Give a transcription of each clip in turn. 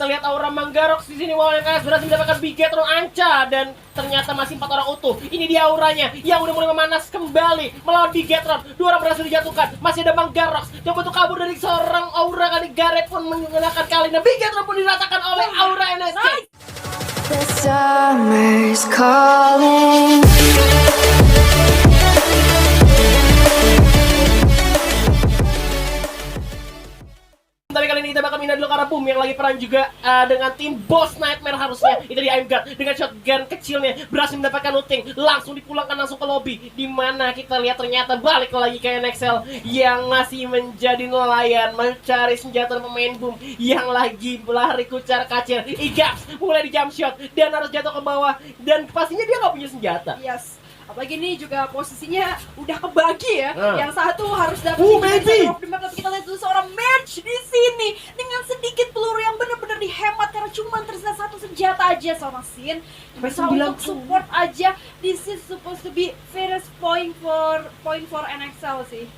Kita lihat aura Manggarox di sini. Wow, NS berhasil mendapatkan Bigetron Anca dan ternyata masih 4 orang utuh. Ini dia auranya yang udah mulai memanas kembali melawan Bigetron. 2 orang berhasil dijatuhkan. Masih ada Manggarox coba untuk kabur dari seorang aura kali. Gareth pun menggunakan kali dan Bigetron pun diratakan oleh aura NSC. The summer's calling. Tapi kali ini kita bakal pindah dulu ke arah Boom yang lagi perang juga dengan tim Boss Nightmare harusnya. Itu dia Aimgard dengan shotgun kecilnya berhasil mendapatkan looting, langsung dipulangkan langsung ke lobby. Dimana kita lihat ternyata balik lagi ke NXL yang masih menjadi nelayan mencari senjata pemain Boom yang lagi lari kucar kacir. Igaps mulai di jump shot dan harus jatuh ke bawah dan pastinya dia nggak punya senjata. Yes. Apalagi ini juga posisinya udah kebagi ya. Yang satu harus dapat baby. tapi kita lihat dulu seorang match di sini dengan sedikit peluru yang benar-benar dihemat karena cuma tersisa satu senjata aja sama Sin. Bisa untuk support aja. This is supposed to be first point for NXL sih.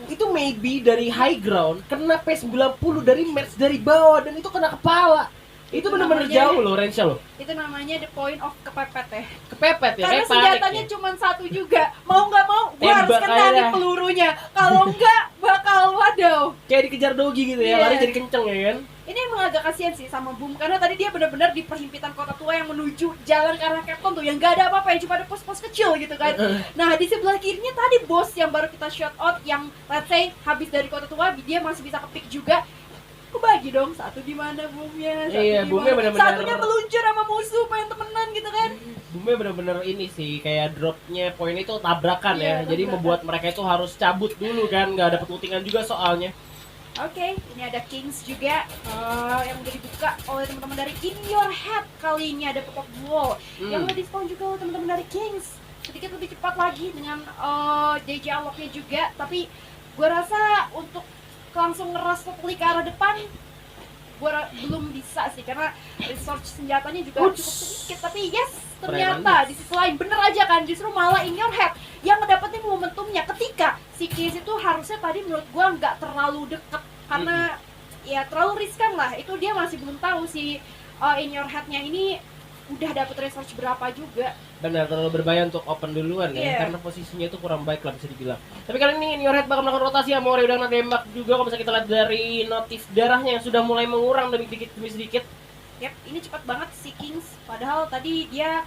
Itu maybe dari high ground kena P90 dari match dari bawah dan itu kena kepala. Itu benar-benar jauh loh range loh. Itu namanya the point of kepepet ya. Kepepet ya. Karena senjatanya cuma satu juga. Mau nggak mau, gue harus Tembak kena nih aja. pelurunya. Kalau nggak, bakal waduh. Kayak dikejar dogi gitu ya, lari jadi kenceng ya kan. Ini emang agak kasihan sih sama Boom karena tadi dia benar-benar di perhimpitan kota tua yang menuju jalan ke arah Capcom tuh yang nggak ada apa-apa, yang cuma ada pos-pos kecil gitu kan. Nah di sebelah kirinya tadi bos yang baru kita shout out yang let's say habis dari kota tua dia masih bisa kepick juga. Kebagi dong, satu di mana Boomnya, Iya, Boomnya benar-benar satunya meluncur sama musuh pengen temenan gitu kan. Boomnya benar-benar ini sih kayak dropnya poin itu tabrakan ya, Iya, jadi tabrakan. membuat mereka itu harus cabut dulu kan, nggak dapet lootingan juga soalnya. Oke, ini ada Kings juga yang udah dibuka oleh teman-teman dari In Your Head. Kali ini ada pop-up wall yang udah dispon juga oleh teman-teman dari Kings. Sedikit lebih cepat lagi dengan JJ unlock-nya juga, tapi gue rasa untuk langsung ngeras totally ke arah depan belum bisa sih karena resource senjatanya juga cukup sedikit. Tapi yes, ternyata di sisi lain bener aja kan, justru malah In Your Head yang ngedapetin momentumnya ketika si Case itu harusnya tadi menurut gua nggak terlalu deket karena ya terlalu riskan lah. Itu dia masih belum tahu si In Your Head-nya ini udah dapet research berapa juga. Benar, terlalu berbahaya untuk open duluan ya, karena posisinya itu kurang baik lah bisa dibilang. Tapi kali ini In Your Head bakal melakukan rotasi. Amore udah kena tembak juga, kalau bisa kita lihat dari notif darahnya yang sudah mulai mengurang demi sedikit. Yap, ini cepat banget si Kings. Padahal tadi dia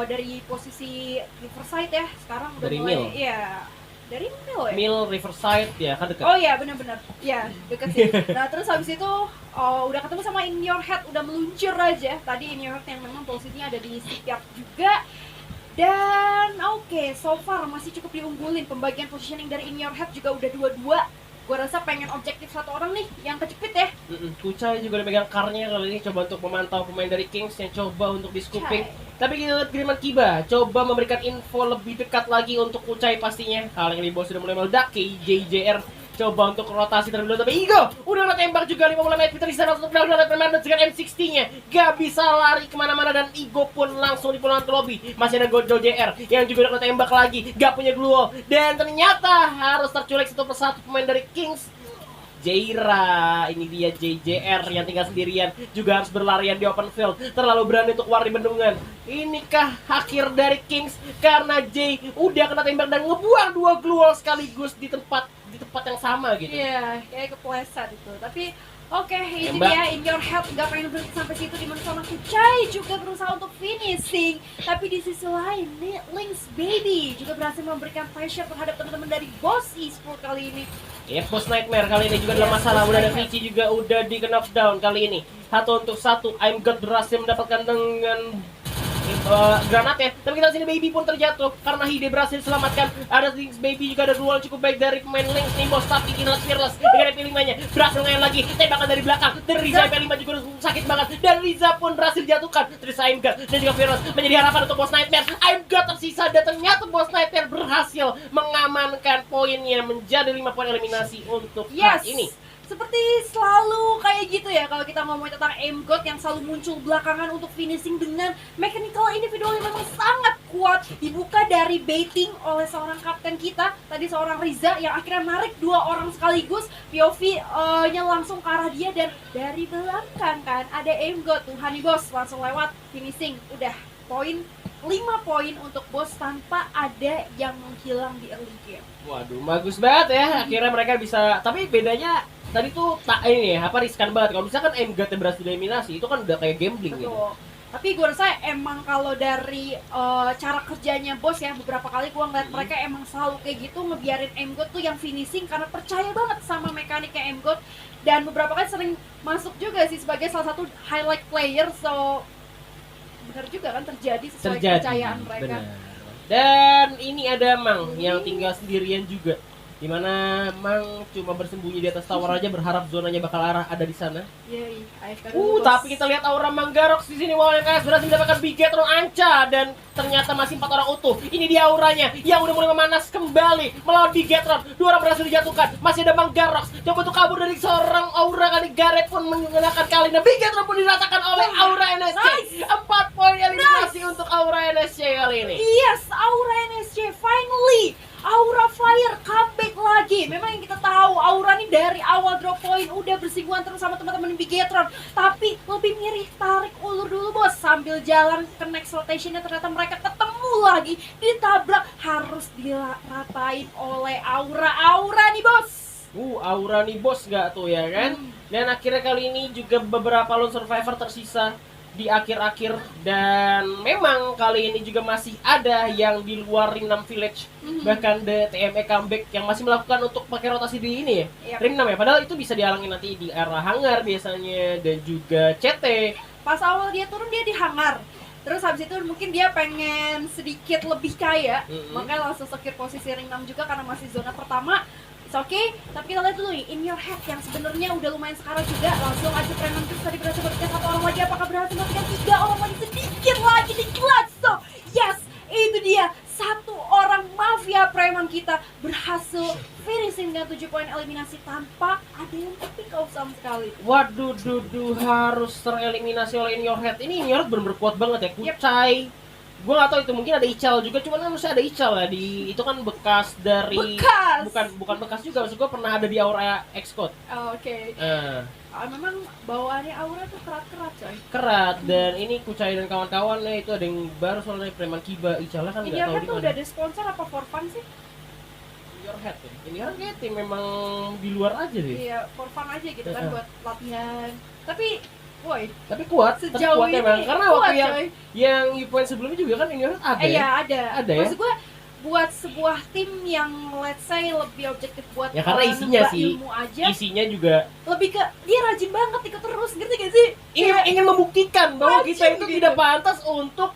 dari posisi Riverside ya, sekarang udah Dari mulai Mill. iya. Dari Mill ya? Mill Riverside ya, kan dekat. Oh iya, benar-benar. Ya, deket sih. Nah, terus habis itu udah ketemu sama In Your Head, udah meluncur aja. Tadi In Your Head yang memang posisinya ada di shipyard juga. Dan oke, so far masih cukup diunggulin. Pembagian positioning dari In Your Head juga udah 2-2. Gue rasa pengen objektif satu orang nih yang kejepit ya. Kucai juga udah megang karnya kali ini, coba untuk memantau pemain dari Kings yang coba untuk di scooping. Tapi kita lihat kiriman Kiba coba memberikan info lebih dekat lagi untuk Kucai pastinya. Kali ini bos sudah mulai meledak. JJR coba untuk rotasi terlebih dahulu, tapi Igo udah kena tembak juga 50 menit. Peter Lisa untuk down dengan M60-nya gak bisa lari kemana-mana dan Igo pun langsung dipulangkan ke lobby. Masih ada Gojo JR yang juga udah kena tembak lagi, gak punya glue wall, dan ternyata harus terculik satu persatu pemain dari Kings. Jaira, ini dia JJR yang tinggal sendirian juga harus berlarian di open field, terlalu berani untuk keluar di bendungan. Inikah akhir dari Kings karena Jay udah kena tembak dan ngebuang 2 glue wall sekaligus di tempat yang sama gitu. Iya, kayak kepleset itu. Tapi oke, ini Tembak. dia In Your Head gak pengen berhenti sampai situ, dimana sama Kucai juga berusaha untuk finishing. Tapi di sisi lain, Lynx Baby juga berhasil memberikan pressure terhadap teman-teman dari Boss Esports kali ini. Ya, Boss Nightmare kali ini juga dalam masalah. Udah ada Vici juga udah di knockdown kali ini. 1-1, Aimgard berhasil mendapatkan dengan granatnya. Tapi kita sini Baby pun terjatuh karena Hide berhasil selamatkan. Ada Lynx Baby juga ada duel cukup baik dari pemain Lynx nih bos. Tapi ini Fearless dengan MP5-nya berhasil ngayon lagi. Tembakan dari belakang dari Riza. MP5 juga sakit banget dan Riza pun berhasil jatuhkan. Terus Aimgard dan juga Fearless menjadi harapan untuk Boss Nightmare. Aimgard tersisa dan ternyata Boss Nightmare berhasil mengamankan poinnya menjadi 5 poin eliminasi untuk Yes. ini. seperti selalu kayak gitu ya kalau kita ngomongin tentang M-God yang selalu muncul belakangan untuk finishing dengan mechanical individual yang memang sangat kuat, dibuka dari baiting oleh seorang kapten kita tadi, seorang Riza yang akhirnya narik 2 orang sekaligus. POV-nya langsung ke arah dia dan dari belakang kan ada M-God tuh, Honey Boss langsung lewat finishing. Udah poin 5 poin untuk Boss tanpa ada yang menghilang di early game. Waduh, bagus banget ya. Akhirnya mereka bisa. Tapi bedanya tadi tuh tak ini ya, apa riskan banget. Kalau misalkan M-God yang berhasil eliminasi, itu kan udah kayak gambling gitu. Betul. Tapi gue rasa emang kalau dari cara kerjanya Bos ya, beberapa kali gue ngeliat mereka emang selalu kayak gitu, ngebiarin M-God tuh yang finishing karena percaya banget sama mekaniknya M-God. Dan beberapa kali sering masuk juga sih sebagai salah satu highlight player. So benar juga kan terjadi sesuai kepercayaan mereka. Benar. Dan ini ada Mang yang tinggal sendirian juga. Dimana Mang cuma bersembunyi di atas tower aja, berharap zonanya bakal ada di sana. Yeay, AFK dulu, Bos. Tapi kita lihat aura Manggarox di sini. Wow, NKS berhasil mendapatkan Bigetron Anca dan ternyata masih 4 orang utuh. Ini dia auranya yang udah mulai memanas kembali melawan Bigetron. 2 orang berhasil dijatuhkan. Masih ada Manggarox coba untuk kabur dari seorang aura kali. Gareth pun menggunakan kali. Nah, Bigetron pun diratakan oleh aura NSC. 4 poin eliminasi untuk aura NSC kali ini. Yes, aura NSC finally. Aura Fire comeback lagi. Memang yang kita tahu Aura nih dari awal drop point udah bersinggungan terus sama teman-teman Bigetron, tapi lebih mirip tarik ulur dulu Bos. Sambil jalan ke next rotationnya ternyata mereka ketemu lagi, ditabrak, harus diratain oleh Aura nih Bos. Aura nih Bos gak tuh ya kan? Dan akhirnya kali ini juga beberapa lone survivor tersisa di akhir-akhir, dan memang kali ini juga masih ada yang di luar Ring 6 Village, bahkan the TME comeback yang masih melakukan untuk pakai rotasi di ini ya, Ring 6 ya, padahal itu bisa dihalangi nanti di arah hangar biasanya, dan juga CT. Pas awal dia turun dia di hangar, terus habis itu mungkin dia pengen sedikit lebih kaya, makanya langsung secure posisi Ring 6 juga karena masih zona pertama. Oke, tapi kita lihat dulu nih, In Your Head yang sebenarnya udah lumayan sekarang juga, langsung aja preman terus tadi berhasil matikan 1 orang lagi, apakah berhasil matikan 3 orang lagi, sedikit lagi di clutch. So, yes, itu dia 1 orang mafia preman kita berhasil finishing dengan 7 poin eliminasi tanpa ada yang pick off sama sekali. Waduh, harus tereliminasi oleh In Your Head. Ini In Your Head bener-bener kuat banget ya, Kucai. Gue gak tahu itu, mungkin ada Ical juga, cuman kan harusnya ada Ical ya, di itu kan bekas dari bukan bekas juga, maksud gue pernah ada di Aura X-Code. Oke. Memang bawaannya Aura tuh kerat-kerat coy. Kerat, dan ini Kucai dan kawan-kawannya itu ada yang baru soalnya preman Kiba. Icalnya kan In nggak Your tahu Head di tuh mana. udah ada sponsor apa for fun sih? In Your Head ya. In Your Head kayak tim memang di luar aja deh. Iya, for fun aja gitu kan buat latihan. Tapi woi, tapi kuat, sejauh kuat ini emang. Karena kuat, waktu coy. yang U-Point sebelumnya juga kan In Your Head ada. Iya, ya? Ada ya. Maksud gue buat sebuah tim yang let's say lebih objektif buat Ya karena isinya ngebak sih. ilmu aja, Isinya juga lebih ke dia rajin banget ikut terus, ngerti gak sih? ingin membuktikan bahwa rajin kita itu gitu. tidak pantas untuk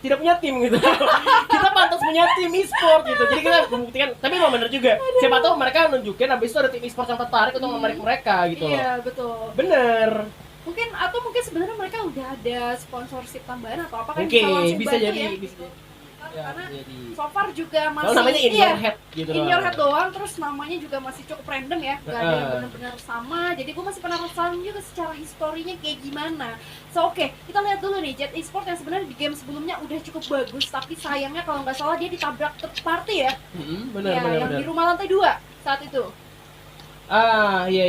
tidak punya tim gitu. Kita pantas punya tim e-sport gitu. Jadi kita membuktikan, tapi memang bener juga. Siapa tahu mereka nunjukin habis itu ada tim e-sport yang tertarik untuk menarik mereka gitu loh. Iya, betul. Bener. Mungkin sebenarnya mereka udah ada sponsorship tambahan atau apa kan Oke, langsung bisa bantu jadi, ya. bisa. Ya, Karena jadi. so far juga masih Kalau namanya In Your Head gitu In doang. Your Head doang, terus namanya juga masih cukup random ya, gak ada yang benar-benar sama. Jadi gue masih penasaran juga secara historinya kayak gimana. So oke, kita lihat dulu nih Jet Esports yang sebenarnya di game sebelumnya udah cukup bagus, tapi sayangnya kalau nggak salah dia ditabrak third party ya. Benar. Yang di rumah lantai 2 saat itu. Iya,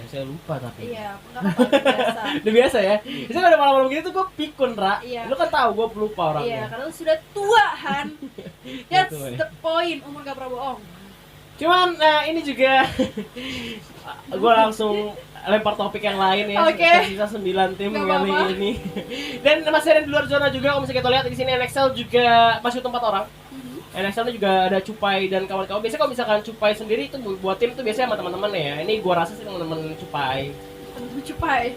saya lupa tapi. Iya, enggak apa-apa, biasa. Udah biasa ya. Biasanya ada malam-malam gitu tuh gue pikun, Ra. Iya. Lu kan tahu gue lupa Iya, orangnya. karena lu sudah tua, Han. That's Gitu, ya. the point, umur gak pernah bohong. Cuman ini juga gue langsung lempar topik yang lain ya. Oke. Sisa 9 tim Gak kali apa-apa. ini. Dan masih ada di luar zona juga. Kalau misalnya kita lihat di sini NXL juga masih 4 orang. NXL juga ada Cupai dan kawan-kawan. Biasanya kalau misalkan Cupai sendiri itu buat tim tuh biasanya sama teman-teman ya. Ini gua rasa sih teman-teman Cupai. Temen Cupai.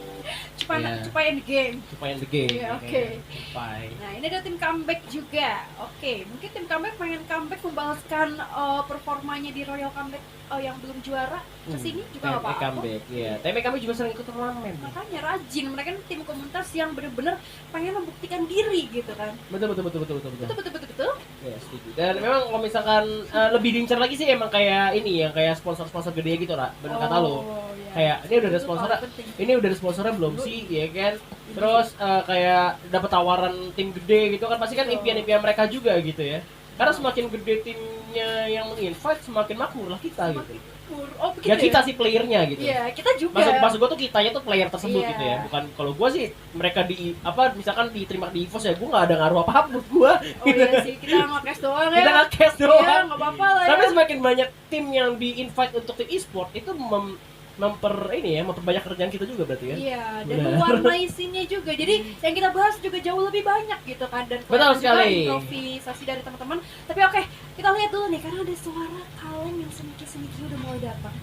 Cupai in the game. Cupai in the game. Iya, oke. Cupai. Nah, ini ada tim comeback juga. Oke, mungkin tim comeback pengen comeback membalaskan performanya di Royal Comeback yang belum juara ke sini juga nggak apa-apa. Comeback, iya. TME kami juga sering ikut turnamen. Makanya rajin, mereka kan tim komunitas yang benar-benar pengen membuktikan diri gitu kan. Betul. Betul. Ya, setuju. Dan memang kalau misalkan lebih diincar lagi sih emang kayak ini yang kayak sponsor-sponsor gede gitu lah. Benar kata lo. Iya. Kayak ini udah ada sponsornya. Ini udah ada sponsornya belum sih, ya kan? Terus kayak dapat tawaran tim gede gitu kan pasti kan impian-impian mereka juga gitu ya. Karena semakin gede timnya yang menginvite, semakin makmur lah kita gitu. Oh, begitu Ya kita sih playernya gitu. Iya, kita juga. Maksud gue tuh kitanya tuh player tersebut Iya. gitu ya. Bukan kalau gue sih mereka di apa misalkan diterima di EVOS ya gue nggak ada ngaruh apa-apa buat gue. Oh iya sih, kita nge-cash doang ya. Kita nge-cash Iya, doang. nggak apa-apa lah ya. Tapi semakin banyak tim yang di-invite untuk tim e-sport itu memperbanyak kerjaan kita juga berarti ya. Iya, dan Benar. mewarnai scene-nya juga. Jadi yang kita bahas juga jauh lebih banyak gitu kan dan Betul kelihatan juga sekali. improvisasi dari teman-teman. Tapi oke, kita lihat dulu nih karena ada suara kaleng yang semiki-semiki udah mulai datang.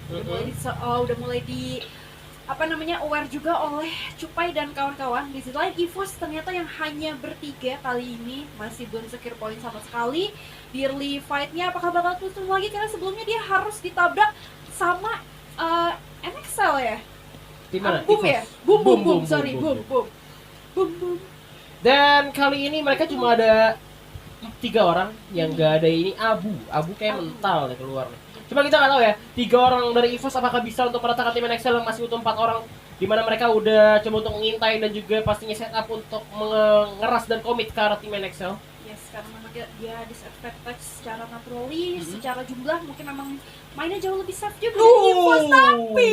Udah mulai di apa namanya aware juga oleh Cupai dan kawan-kawan. Di sisi lain EVOS ternyata yang hanya bertiga kali ini masih belum secure poin sama sekali. Di early fight-nya apakah bakal turun lagi karena sebelumnya dia harus ditabrak sama NXL ya? Di mana? Boom ya? EVOS. Boom, sorry, boom. Dan kali ini mereka cuma ada 3 orang yang gak ada ini Abu kayak mental nih keluar nih. Cuma kita nggak tahu ya 3 orang dari EVOS apakah bisa untuk meratakan tim NXL yang masih utuh 4 orang di mana mereka udah coba untuk mengintai dan juga pastinya setup untuk mengeras dan komit ke arah tim NXL. Yes, karena memang dia disadvantage secara naturally, secara jumlah mungkin memang mainnya jauh lebih safe juga dari EVOS tapi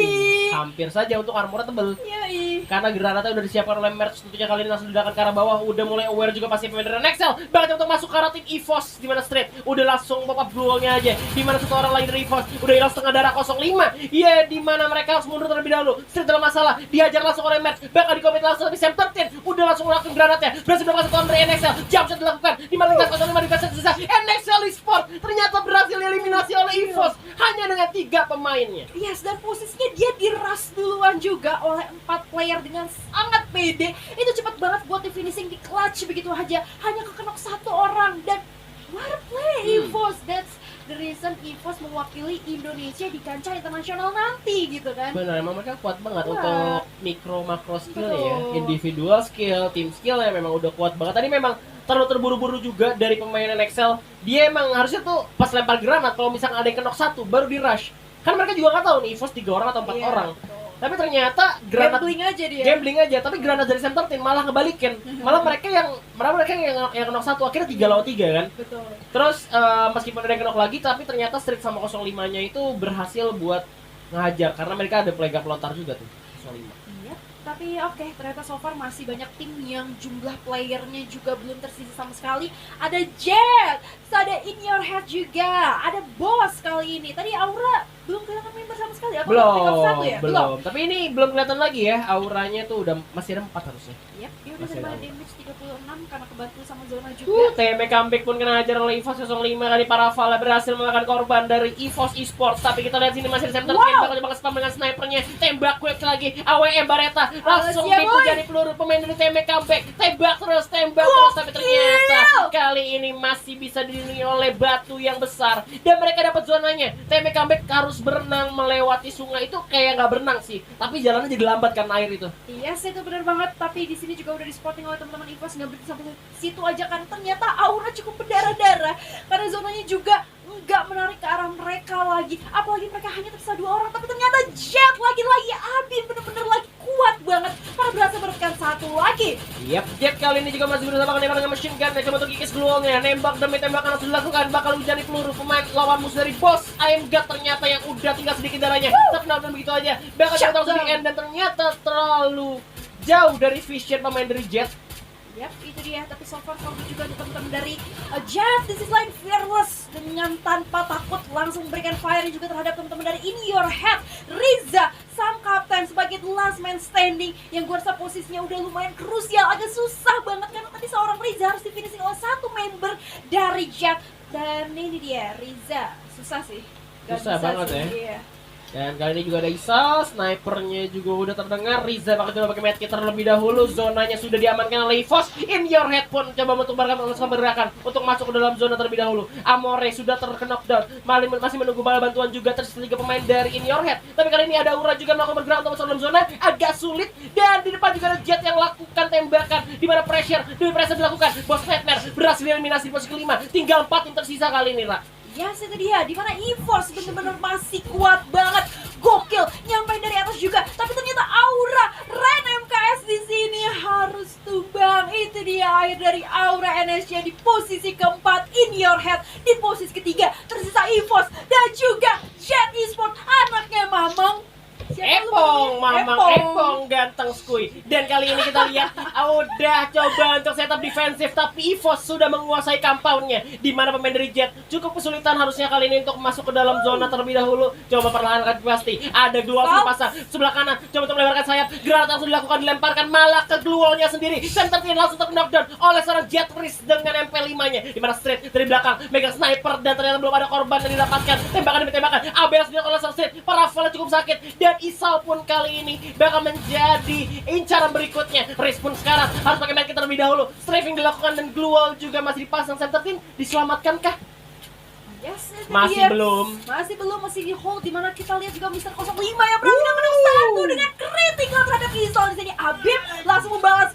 hampir saja untuk armornya tebel. Yoi. Karena granatnya udah disiapkan oleh Merch tentunya kali ini langsung diledakan ke arah bawah. Udah mulai aware juga pasti pemain dari NXL bahkan untuk masuk ke arah tim EVOS di mana Street udah langsung pop up duelnya aja. Di mana satu orang lagi dari EVOS udah hilang setengah darah 05. Iya, di mana mereka harus mundur terlebih dahulu. Street dalam masalah, dihajar langsung oleh Merch. Bahkan dikomit langsung tapi Sam 13 udah langsung melakukan granatnya. Berhasil mendapatkan satu orang dari NXL. Jump shot dilakukan di mana gas 05 di fase sisa. NXL Esport ternyata berhasil eliminasi oleh EVOS hanya dengan 3 pemainnya. Yes, dan posisinya dia diras duluan juga oleh 4 player dengan sangat pede. Itu cepat banget buat di finishing di clutch begitu aja. Hanya kekenok 1 orang dan what a play EVOS. That's the reason EVOS mewakili Indonesia di kancah internasional nanti gitu kan. Benar, emang mereka kuat banget Kuat. untuk mikro makro skill ya, Betul. individual skill, team skill ya memang udah kuat banget. Tadi memang terlalu terburu-buru juga dari pemain NXL. Dia emang harusnya tuh pas lempar granat kalau misalnya ada yang kenok 1 baru di rush. Kan mereka juga nggak tahu nih EVOS 3 orang atau 4 Iya, orang. betul. Tapi ternyata granat Gambling aja dia. gambling aja, tapi granat dari Sam 13 malah ngebalikin. Malah mereka yang kenok 1 akhirnya 3 lawan 3 kan. Betul. Terus meskipun ada yang kenok lagi tapi ternyata Street sama 05-nya itu berhasil buat ngehajar karena mereka ada playgun pelontar juga tuh 05. Iya, tapi oke, ternyata so far masih banyak tim yang jumlah playernya juga belum tersisa sama sekali. Ada Jet, ada In Your Head juga, ada Boss kali ini. Tadi Aura belum kelihatan member sama sekali. Apa pick up satu ya? Belum. Tapi ini belum kelihatan lagi ya, auranya tuh udah masih ada 4 harusnya. Yap, dia udah Masih terima ada. damage 36 karena kebantu sama zona juga. TM comeback pun kena hajar oleh EVOS 05 kali para Vala berhasil memakan korban dari EVOS Esports. Tapi kita lihat sini masih ada Sam 13 bakal coba spam dengan snipernya. Tembak quick lagi, AWM Bareta langsung siap, boy. dari peluru pemain dari TM comeback. Tembak terus tapi ternyata kali ini masih bisa dilindungi oleh batu yang besar dan mereka dapat zonanya. TM comeback harus berenang melewati sungai itu kayak nggak berenang sih, tapi jalannya jadi lambat karena air itu. Iya sih, itu benar banget. Tapi di sini juga udah di spotting oleh teman-teman EVOS, nggak berhenti sampai situ aja kan. Ternyata Aura cukup berdarah-darah karena zonanya juga nggak menarik ke arah mereka lagi. Apalagi mereka hanya tersisa 2 orang, tapi ternyata Jet lagi-lagi Abin bener-bener lagi kuat banget. Para berhasil mendapatkan 1 lagi. Yap, Jet kali ini juga masih berusaha menembak dengan machine gun dan coba untuk kikis peluangnya. Nembak demi tembakan langsung dilakukan, bakal hujani peluru pemain lawan musuh dari Boss. I am God ternyata yang udah tinggal sedikit darahnya. Terkenal dan begitu aja. Bakal coba langsung di end dan ternyata terlalu jauh dari vision pemain dari Jet. Yap, itu dia. Tapi so far kalau juga ada teman-teman dari Jet, this is line fearless dengan tanpa takut langsung memberikan fire juga terhadap teman-teman dari In Your Head. Riza, sang kapten sebagai the last man standing yang gue rasa posisinya udah lumayan krusial, agak susah banget karena tadi seorang Riza harus di-finishing oleh 1 member dari Jet. Dan ini dia, Riza. Susah sih. Gak Susah bisa banget sih, ya. iya. Dan kali ini juga ada Isal, snipernya juga udah terdengar. Riza bakal coba pakai medkit terlebih dahulu. Zonanya sudah diamankan oleh EVOS. In your head pun coba untuk melakukan pergerakan untuk masuk ke dalam zona terlebih dahulu. Amore sudah terkena knockdown, masih menunggu bala bantuan juga. Tersisa 3 pemain dari In your head. Tapi kali ini ada Aura juga melakukan bergerak untuk masuk ke dalam zona, agak sulit. Dan di depan juga ada Jet yang lakukan tembakan, di mana pressure dilakukan. Bos Nightmare berhasil eliminasi di posisi kelima. Tinggal 4 tim tersisa kali ini, Ra. Yes, itu dia, dimana EVOS bener-bener masih kuat banget, gokil, nyampe dari atas juga. Tapi ternyata Aura, Ren MKS di sini harus tumbang. Itu dia akhir dari Aura NSC di posisi keempat. In your head di posisi ketiga. Tersisa EVOS dan juga Jet Esport, anaknya Mamang. Epong ganteng skuy. Dan kali ini kita lihat udah coba untuk setup defensif, tapi EVOS sudah menguasai compoundnya, di mana pemain dari Jet cukup kesulitan harusnya kali ini untuk masuk ke dalam zona terlebih dahulu. Coba perlahan pasti ada Gluwal pasang sebelah kanan, coba untuk melebarkan sayap. Granat langsung dilakukan, dilemparkan malah ke Gluwalnya sendiri. Center Tin langsung terknockdown oleh seorang Jet Riz dengan MP5-nya, di mana Straight dari belakang megang sniper dan ternyata belum ada korban yang didapatkan. Tembakan demi tembakan, ABS dilakukan oleh seorang Straight. Paravelnya cukup sakit dan Isal pun kali ini bakal menjadi incaran berikutnya. Riz pun sekarang harus pakai medkit terlebih dahulu. Strafing dilakukan dan Gluwal juga masih dipasang. Center Tin diselamatkankah? Yes, Masih belum. Masih di hold, dimana kita lihat juga Mr. 05 yang berhasil menang satu dengan critical terhadap Isal di sini. Abib langsung membalas